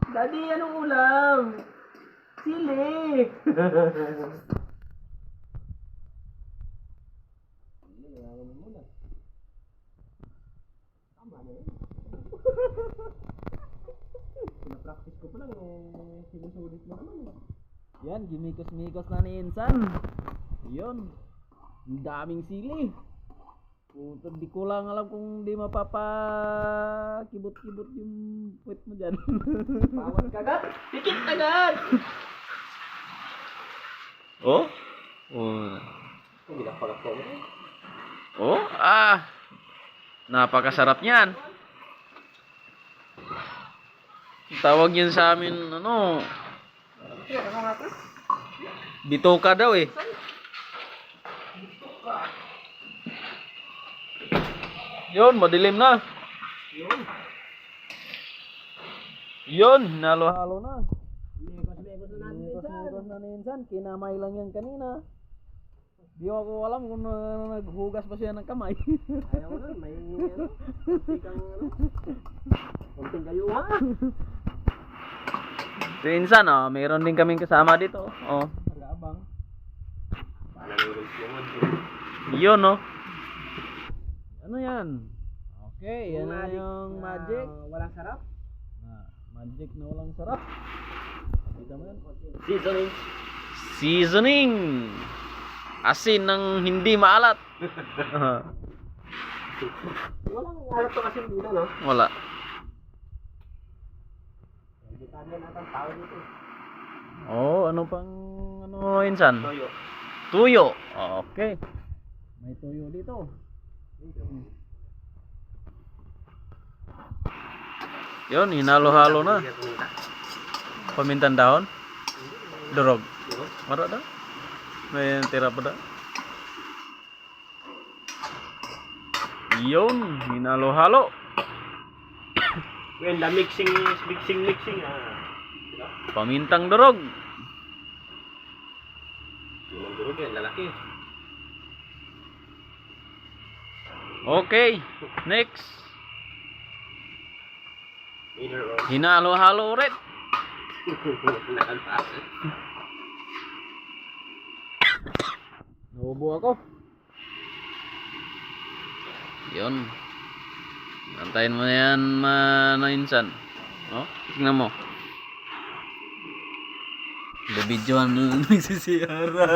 Daddy, anong ulam? Sili. Tama na yun. Pinapractice ko pa lang sinusulit mo naman eh. Yan, gimikos-mikos na ni Insan. Yun. Ang daming sili. Puto, di ko lang alam kung di mapapakibot-kibot yung puwet mo dyan. Bawat kagat, pikit agad. Oh? Oh. Hindi lang pala po. Oh? Ah! Napakasarap niyan. Tawag yun sa amin, ano? Bitoka daw eh. Yun, madilim na. Yun, hinalo-halo na. Mekos-mekos na natin Mekos na ni Insan. Kinamay lang yan kanina. Di ako alam kung naghugas pa siya ng kamay. Ayaw na, may konting gayuha. Si Insan, oh, mayroon din kaming kasama dito. Oh, nag-aabang. Yun, oh. Ano yan? Okay, yan na yung magic. Walang sarap. Magic na walang sarap. Kita mo yan? Seasoning. Seasoning. Asin ng hindi maalat. Walang alat to kasi dito, no? Wala. Vegetarian at ang tao dito. Oh, ano pang ano Insan? Toyo. Tuyo. Okay. May tuyo dito. Yun, hinalo-halo na. Pamintan dahon. Durog. Mara dah. May tira pa dah. Yun, hinalo-halo. When the mixing. Pamintang durog. Yung durog yan, lalaki. Okay, next. Either or. Hinalo-halo ulit. Naubo ako. Yun. Antayin mo yan, Insan. Oh, tingnan mo. Bibidyoan mo nagsisiyara.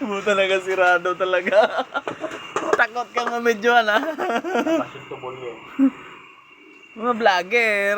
Mo talaga sirado talaga. Takot kang mamidyoan, ha? Pasyon to ball yan. Mga vlogger.